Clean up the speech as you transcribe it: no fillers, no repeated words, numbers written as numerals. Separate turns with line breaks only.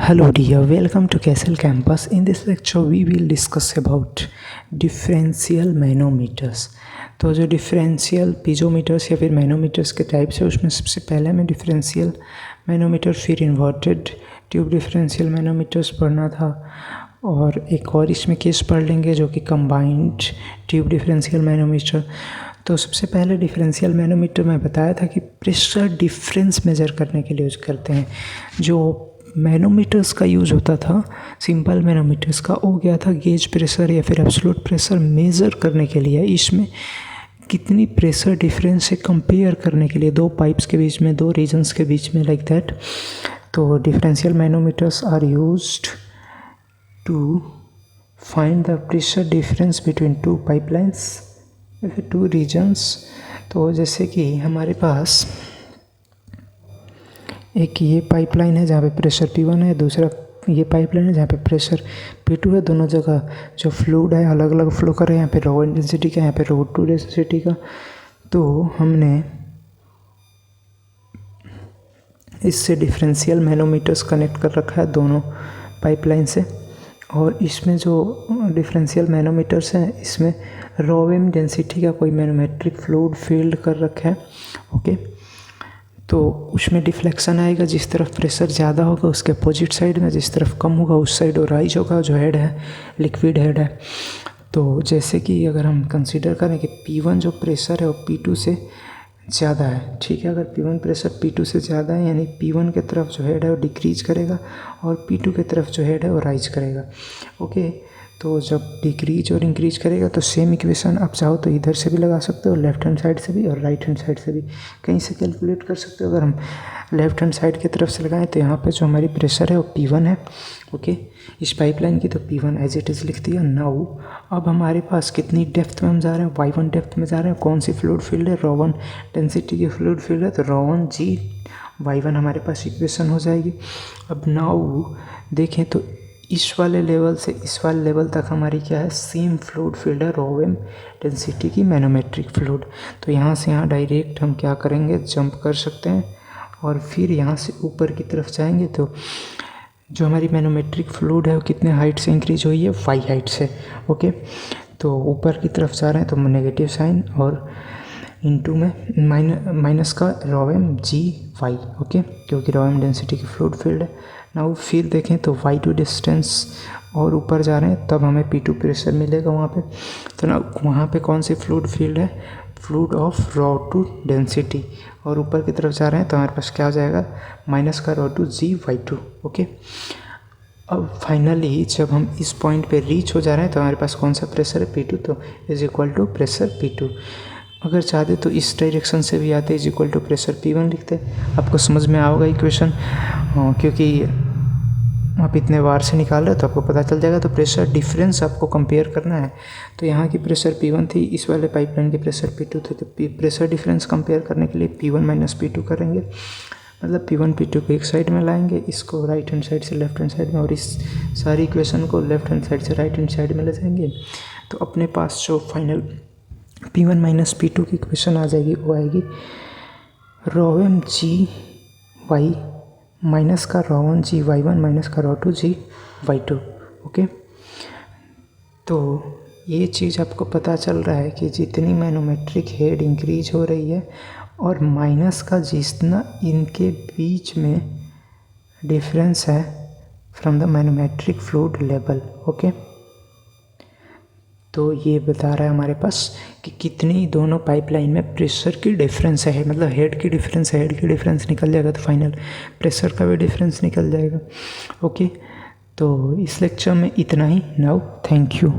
Hello dear, welcome to Castle Campus. In this lecture we will discuss about differential manometers. तो जो differential पीजोमीटर्स या फिर manometers के types है उसमें सबसे पहले हमें डिफरेंशियल मैनोमीटर फिर इन्वर्टेड ट्यूब डिफरेंशियल मैनोमीटर्स पढ़ना था, और एक और इसमें केस पढ़ लेंगे जो कि कंबाइंड ट्यूब डिफरेंशियल मैनोमीटर। तो सबसे पहले डिफरेंशियल मैनोमीटर में बताया था कि प्रेशर डिफरेंस मेज़र करने के लिए यूज़ करते हैं। जो मैनोमीटर्स का यूज़ होता था, सिंपल मैनोमीटर्स का, वो गया था गेज प्रेशर या फिर एब्सोल्यूट प्रेशर मेज़र करने के लिए। इसमें कितनी प्रेशर डिफरेंस से कंपेयर करने के लिए दो पाइप्स के बीच में, दो रीजन्स के बीच में, लाइक दैट। तो differential manometers are used to find the pressure difference between two pipelines या फिर टू रीजन्स। तो जैसे कि हमारे पास एक ये पाइपलाइन है जहाँ पे प्रेशर P1 है, दूसरा ये पाइपलाइन है जहाँ पे प्रेशर P2 है। दोनों जगह जो फ्लूइड है अलग अलग फ्लो कर रहे हैं, यहाँ पे रो इंटेंसिटी का, यहाँ पे रो टू डेंसिटी का। तो हमने इससे डिफरेंशियल मैनोमीटर्स कनेक्ट कर रखा है दोनों पाइपलाइन से, और इसमें जो डिफरेंशियल मैनोमीटर्स हैं इसमें रोवेम डेंसिटी का कोई मैनोमेट्रिक फ्लूइड फील्ड कर रखा है। ओके, तो उसमें डिफ्लेक्शन आएगा, जिस तरफ प्रेशर ज़्यादा होगा उसके अपोजिट साइड में, जिस तरफ कम होगा उस साइड और राइज होगा। जो हेड है लिक्विड हेड है। तो जैसे कि अगर हम कंसीडर करें कि P1 जो प्रेशर है वो P2 से ज़्यादा है, ठीक है। अगर P1 प्रेशर P2 से ज़्यादा है यानी P1 के तरफ जो हेड है वो डिक्रीज करेगा और P2 के तरफ जो हेड है वो राइज करेगा। ओके, तो जब डिक्रीज और इंक्रीज करेगा तो सेम इक्वेशन आप चाहो तो इधर से भी लगा सकते हो, लेफ्ट हैंड साइड से भी और राइट हैंड साइड से भी, कहीं से कैलकुलेट कर सकते हो। अगर हम लेफ्ट हैंड साइड की तरफ से लगाएं तो यहाँ पे जो हमारी प्रेशर है वो P1 है। ओके, इस पाइपलाइन की तो P1 एज इट इज़ लिख दिया। नाउ अब हमारे पास कितनी डेप्थ में हम जा रहे हैं, Y1 डेप्थ में जा रहे हैं। कौन सी फ्लूइड फील्ड है, रो1 डेंसिटी की फ्लूइड फील्ड है, तो रो1 G Y1 हमारे पास इक्वेशन हो जाएगी। अब नाउ देखें तो इस वाले लेवल से इस वाले लेवल तक हमारी क्या है, सेम फ्लूइड फील्ड है, रोवेम डेंसिटी की मैनोमेट्रिक फ्लूइड। तो यहाँ से यहाँ डायरेक्ट हम क्या करेंगे, जंप कर सकते हैं और फिर यहाँ से ऊपर की तरफ जाएंगे। तो जो हमारी मैनोमेट्रिक फ्लूइड है वो कितने हाइट से इंक्रीज हुई है, 5 हाइट से। ओके, तो ऊपर की तरफ जा रहे हैं तो नेगेटिव साइन और इनटू में माइनस का रोवेम GY। ओके, क्योंकि रोवेम डेंसिटी की फ्लूइड फील्ड है। नाउ फिर देखें तो Y2 डिस्टेंस और ऊपर जा रहे हैं तब हमें P2 प्रेशर मिलेगा वहाँ पे। तो ना वहाँ पे कौन सी फ्लूइड फील्ड है, फ्लूइड ऑफ रो2 डेंसिटी, और ऊपर की तरफ जा रहे हैं तो हमारे पास क्या हो जाएगा, माइनस का रो2 GY2। ओके, अब फाइनली जब हम इस पॉइंट पे रीच हो जा रहे हैं तो हमारे पास कौन सा प्रेशर है, P2, तो is equal to pressure P2। अगर चाहते तो इस डायरेक्शन से भी आते, is equal to pressure P1 लिखते। आपको समझ में आओगा इक्वेशन, क्योंकि आप इतने बार से निकाल रहे हो तो आपको पता चल जाएगा। तो प्रेशर डिफरेंस आपको कंपेयर करना है। तो यहाँ की प्रेशर P1 थी, इस वाले पाइपलाइन की प्रेशर P2 थी। तो प्रेशर डिफरेंस कंपेयर करने के लिए P1 माइनस P2 करेंगे, मतलब P1 P2 को एक साइड में लाएंगे, इसको राइट हैंड साइड से लेफ्ट हैंड साइड में, और इस सारी इक्वेशन को लेफ्ट हैंड साइड से राइट हैंड साइड में ले जाएंगे। तो अपने पास जो फाइनल P1 माइनस P2 की इक्वेशन आ जाएगी, वो आएगी रोवेम GY माइनस का रो1 GY1 माइनस का रो2 GY2। ओके, तो ये चीज़ आपको पता चल रहा है कि जितनी मैनोमेट्रिक हेड इंक्रीज हो रही है और माइनस का जितना इनके बीच में डिफरेंस है from the manometric fluid level. Okay, तो ये बता रहा है हमारे पास कि कितनी दोनों पाइपलाइन में प्रेशर की डिफरेंस है, मतलब हेड की डिफरेंस है। हेड की डिफरेंस निकल जाएगा तो फाइनल प्रेशर का भी डिफरेंस निकल जाएगा। ओके, तो इस लेक्चर में इतना ही। Now thank you.